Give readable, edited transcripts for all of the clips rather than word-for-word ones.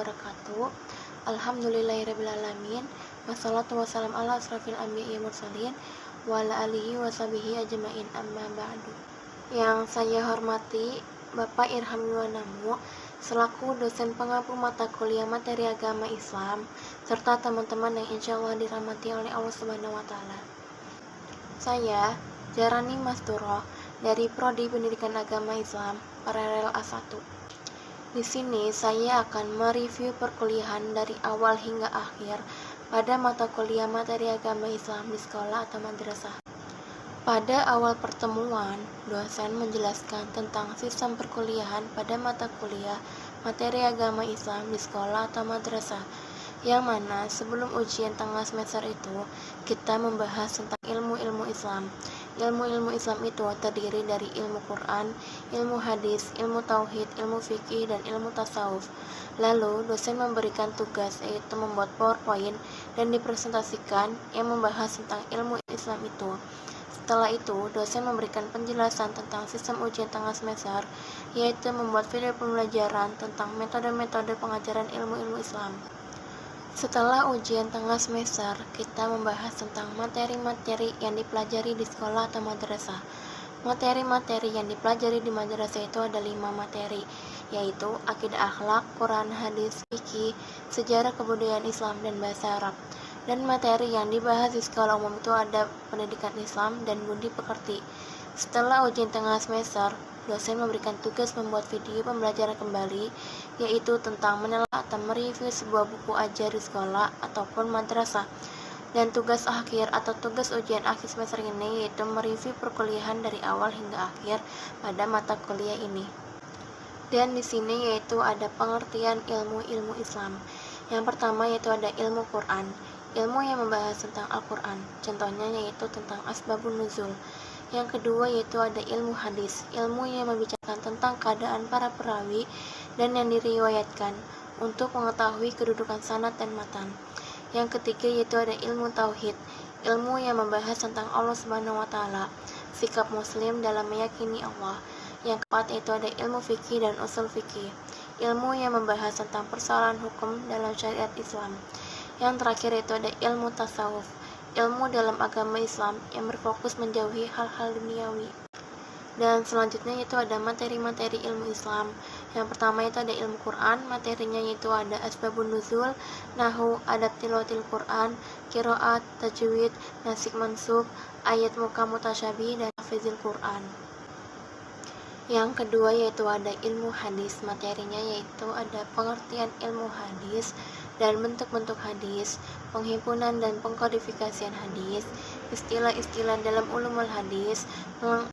wabarakatuh. Alhamdulillahirrabbilalamin. Wassalatu wassalam ala asrafil anbiya'i mursalin wa ala alihi wa sahbihi ajma'in, amma ba'du. Yang saya hormati Bapak Irham Yuwanamu selaku dosen pengampu mata kuliah materi agama Islam serta teman-teman yang insya Allah dirahmati oleh Allah Subhanahu wa Ta'ala. Saya Jarani Masturo dari Prodi Pendidikan Agama Islam Paralel A1. Di sini saya akan mereview perkuliahan dari awal hingga akhir pada mata kuliah materi agama Islam di sekolah atau madrasah. Pada awal pertemuan, dosen menjelaskan tentang sistem perkuliahan pada mata kuliah materi agama Islam di sekolah atau madrasah, yang mana sebelum ujian tengah semester itu kita membahas tentang ilmu-ilmu Islam. Ilmu-ilmu Islam itu terdiri dari ilmu Quran, ilmu hadis, ilmu tauhid, ilmu fikih, dan ilmu tasawuf. Lalu dosen memberikan tugas yaitu membuat PowerPoint dan dipresentasikan yang membahas tentang ilmu Islam itu. Setelah itu, dosen memberikan penjelasan tentang sistem ujian tengah semester, yaitu membuat video pembelajaran tentang metode-metode pengajaran ilmu-ilmu Islam. Setelah ujian tengah semester, kita membahas tentang materi-materi yang dipelajari di sekolah atau madrasah. Materi-materi yang dipelajari di madrasah itu ada 5 materi, yaitu akidah akhlak, Quran, hadis, fikih, sejarah kebudayaan Islam, dan bahasa Arab. Dan materi yang dibahas di sekolah umum itu ada pendidikan Islam dan budi pekerti. Setelah ujian tengah semester, dosen memberikan tugas membuat video pembelajaran kembali, yaitu tentang menelaah atau mereview sebuah buku ajar di sekolah ataupun madrasah. Dan tugas akhir atau tugas ujian akhir semester ini yaitu mereview perkuliahan dari awal hingga akhir pada mata kuliah ini. Dan di sini yaitu ada pengertian ilmu-ilmu Islam. Yang pertama yaitu ada ilmu Quran, ilmu yang membahas tentang Al-Quran, contohnya yaitu tentang asbabun nuzul. Yang kedua yaitu ada ilmu hadis, ilmu yang membicarakan tentang keadaan para perawi dan yang diriwayatkan untuk mengetahui kedudukan sanad dan matan. Yang ketiga yaitu ada ilmu tauhid, ilmu yang membahas tentang Allah Subhanahu wa Ta'ala, sikap muslim dalam meyakini Allah. Yang keempat yaitu ada ilmu fikih dan usul fikih, ilmu yang membahas tentang persoalan hukum dalam syariat Islam. Yang terakhir yaitu ada ilmu tasawuf, ilmu dalam agama Islam yang berfokus menjauhi hal-hal duniawi. Dan selanjutnya yaitu ada materi-materi ilmu Islam. Yang pertama itu ada ilmu Quran, materinya yaitu ada asbabun nuzul, nahu, adab tilawatil Quran, qiraat, tajwid, nasik mansukh, ayat muka mutasyabih, dan hafizil Quran. Yang kedua yaitu ada ilmu hadis, materinya yaitu ada pengertian ilmu hadis dan bentuk-bentuk hadis, penghimpunan dan pengkodifikasian hadis, istilah-istilah dalam ulumul hadis,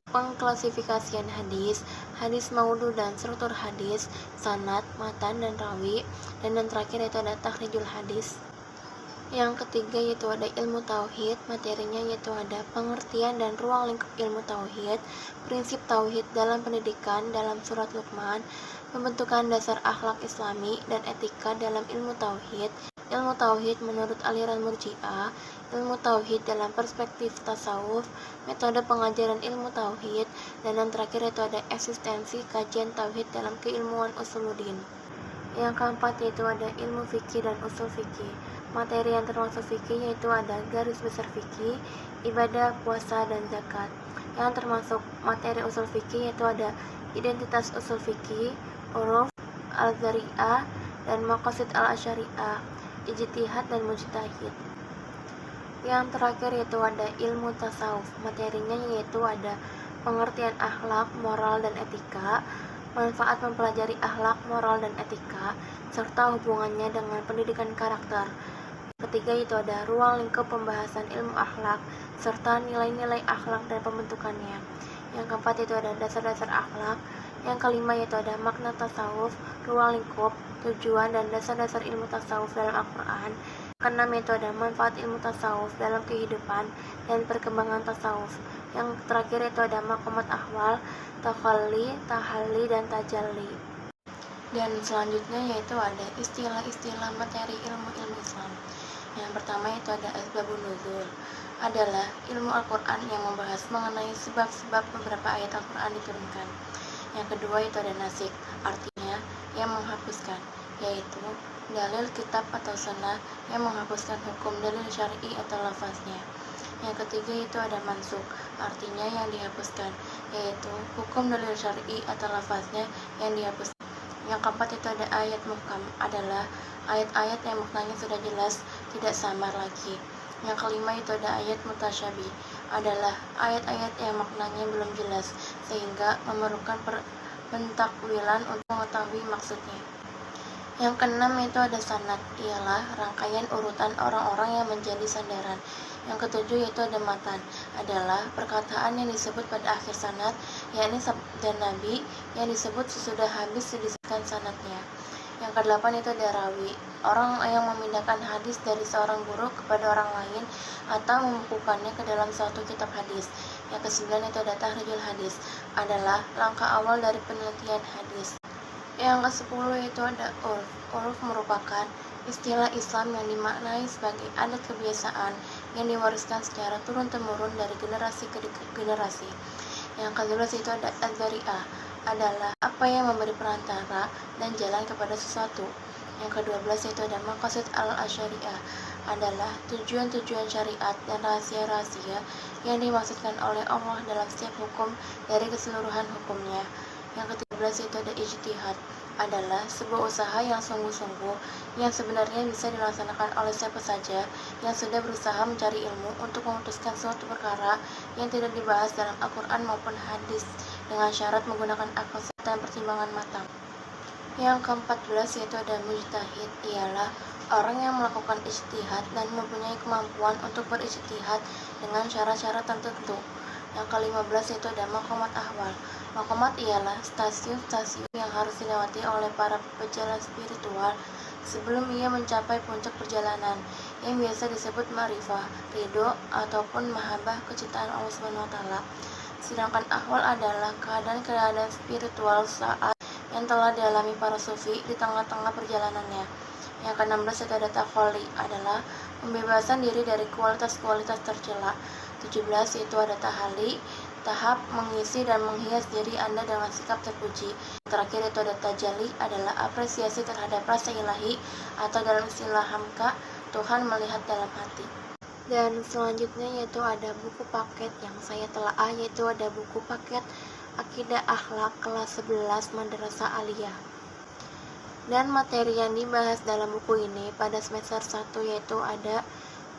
pengklasifikasian hadis, hadis maudhu dan struktur hadis, sanad, matan, dan rawi, dan yang terakhir yaitu ada takhrijul hadis. Yang ketiga yaitu ada ilmu tauhid, materinya yaitu ada pengertian dan ruang lingkup ilmu tauhid, prinsip tauhid dalam pendidikan dalam surat Luqman, pembentukan dasar akhlak islami dan etika dalam ilmu tauhid menurut aliran Murji'ah, ilmu tauhid dalam perspektif tasawuf, metode pengajaran ilmu tauhid, dan yang terakhir yaitu ada eksistensi kajian tauhid dalam keilmuan usuluddin. Yang keempat yaitu ada ilmu fikih dan usul fikih. Materi yang termasuk fikih yaitu ada garis besar fikih, ibadah, puasa, dan zakat. Yang termasuk materi usul fikih yaitu ada identitas usul fikih, uruf, al-zari'ah, dan maqasid al-asyari'ah, ijtihad dan mujtahid. Yang terakhir yaitu ada ilmu tasawuf. Materinya yaitu ada pengertian akhlak, moral, dan etika, manfaat mempelajari akhlak, moral, dan etika, serta hubungannya dengan pendidikan karakter. Ketiga yaitu ada ruang lingkup pembahasan ilmu akhlak, serta nilai-nilai akhlak dan pembentukannya. Yang keempat yaitu ada dasar-dasar akhlak. Yang kelima yaitu ada makna tasawuf, ruang lingkup, tujuan, dan dasar-dasar ilmu tasawuf dalam Al-Quran. Keenam yaitu ada manfaat ilmu tasawuf dalam kehidupan dan perkembangan tasawuf. Yang terakhir yaitu ada maqamat ahwal, takhalli, tahalli, dan tajalli. Dan selanjutnya yaitu ada istilah-istilah materi ilmu-ilmu Islam. Yang pertama itu ada asbabun nuzul, adalah ilmu Al-Quran yang membahas mengenai sebab-sebab beberapa ayat Al-Quran diturunkan. Yang kedua itu ada nasik, artinya yang menghapuskan. yaitu dalil kitab atau sunnah yang menghapuskan hukum dalil syar'i atau lafaznya. Yang ketiga itu ada mansukh, artinya yang dihapuskan, yaitu hukum dalil syar'i atau lafaznya yang dihapuskan. Yang keempat itu ada ayat muhkam, adalah ayat-ayat yang maknanya sudah jelas, tidak samar lagi. Yang kelima itu ada ayat mutasyabih, adalah ayat-ayat yang maknanya belum jelas, sehingga memerlukan pentakwilan untuk mengetahui maksudnya. Yang keenam itu ada sanad, ialah rangkaian urutan orang-orang yang menjadi sandaran. Yang ketujuh yaitu ada matan, adalah perkataan yang disebut pada akhir sanad, yakni sabda Nabi yang disebut sesudah habis disebutkan sanadnya. Yang kedelapan itu ada rawi, orang yang memindahkan hadis dari seorang guru kepada orang lain atau membukukannya ke dalam suatu kitab hadis. Yang kesembilan itu ada tahrijul hadis, adalah langkah awal dari penelitian hadis. Yang ke-10 itu ada urf. Urf merupakan istilah Islam yang dimaknai sebagai adat kebiasaan yang diwariskan secara turun-temurun dari generasi ke generasi. Yang ke-11 itu ada adzari'ah, adalah apa yang memberi perantara dan jalan kepada sesuatu. Yang ke-12 itu ada maqasid al-syariah, adalah tujuan-tujuan syariat dan rahasia-rahasia yang dimaksudkan oleh Allah dalam setiap hukum dari keseluruhan hukumnya. Yang ke-13 itu ada ijtihad, adalah sebuah usaha yang sungguh-sungguh yang sebenarnya bisa dilaksanakan oleh siapa saja yang sudah berusaha mencari ilmu untuk memutuskan suatu perkara yang tidak dibahas dalam Al-Quran maupun hadis dengan syarat menggunakan akal serta pertimbangan matang. Yang ke-14 yaitu ada mujtahid, ialah orang yang melakukan ijtihad dan mempunyai kemampuan untuk berijtihad dengan syarat-syarat tertentu. Yang ke-15 yaitu ada maqamat ahwal. Maqamat ialah stasiun-stasiun yang harus dilewati oleh para pejalan spiritual sebelum ia mencapai puncak perjalanan, yang biasa disebut ma'rifah, ridho, ataupun mahabbah, kecintaan Allah SWT. Sedangkan ahwal adalah keadaan-keadaan spiritual saat yang telah dialami para sufi di tengah-tengah perjalanannya. Yang ke-16 itu ada takhalli, adalah pembebasan diri dari kualitas-kualitas tercela. 17 yaitu ada tahalli, tahap mengisi dan menghias diri Anda dengan sikap terpuji. Terakhir itu ada tajalli, adalah apresiasi terhadap rasa ilahi, atau dalam istilah hamka, Tuhan melihat dalam hati. Dan selanjutnya yaitu ada buku paket yang saya telaah, yaitu ada buku paket Akidah Akhlak kelas 11 Madrasah Aliyah. Dan materi yang dibahas dalam buku ini pada semester 1 yaitu ada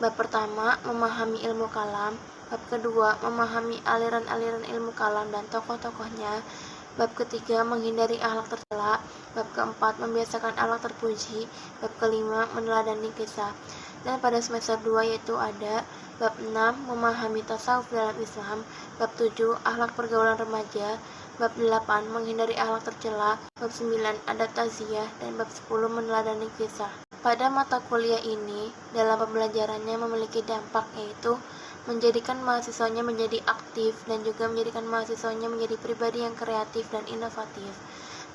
bab pertama, memahami ilmu kalam. Bab kedua, memahami aliran-aliran ilmu kalam dan tokoh-tokohnya. Bab ketiga, menghindari akhlak tercela. Bab keempat, membiasakan akhlak terpuji. Bab kelima, meneladani kisah. Dan pada semester 2 yaitu ada bab 6, memahami tasawuf dalam Islam. Bab 7, akhlak pergaulan remaja. Bab 8, menghindari akhlak tercela. Bab 9, ada tazkiyah. Dan bab 10, meneladani kisah. Pada mata kuliah ini, dalam pembelajarannya memiliki dampak, yaitu menjadikan mahasiswanya menjadi aktif dan juga menjadikan mahasiswanya menjadi pribadi yang kreatif dan inovatif.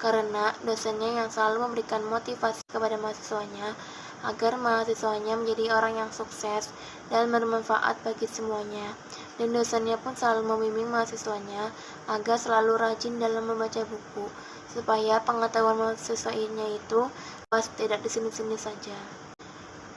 Karena dosennya yang selalu memberikan motivasi kepada mahasiswanya agar mahasiswanya menjadi orang yang sukses dan bermanfaat bagi semuanya. Dan dosennya pun selalu membimbing mahasiswanya agar selalu rajin dalam membaca buku, supaya pengetahuan mahasiswanya itu tidak di sini-sini saja.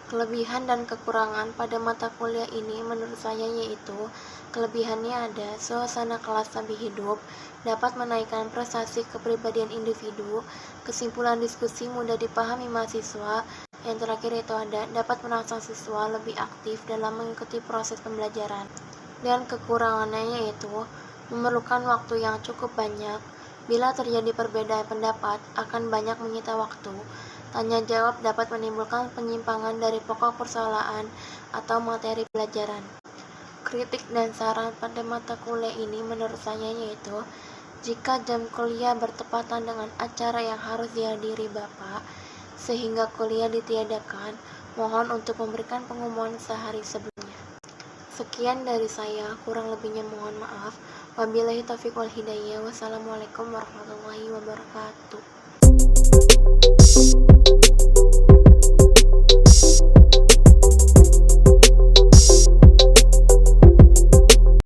Kelebihan dan kekurangan pada mata kuliah ini menurut saya yaitu kelebihannya ada suasana kelas lebih hidup, dapat menaikkan prestasi kepribadian individu, kesimpulan diskusi mudah dipahami mahasiswa, yang terakhir itu ada dapat merangsang siswa lebih aktif dalam mengikuti proses pembelajaran. Dan kekurangannya yaitu memerlukan waktu yang cukup banyak. Bila terjadi perbedaan pendapat akan banyak menyita waktu. Tanya jawab dapat menimbulkan penyimpangan dari pokok persoalan atau materi pelajaran. Kritik dan saran pada mata kuliah ini menurut saya yaitu, jika jam kuliah bertepatan dengan acara yang harus dihadiri Bapak, sehingga kuliah ditiadakan, mohon untuk memberikan pengumuman sehari sebelumnya. Sekian dari saya, kurang lebihnya mohon maaf. Wabillahi taufiq wal hidayah. Wassalamualaikum warahmatullahi wabarakatuh.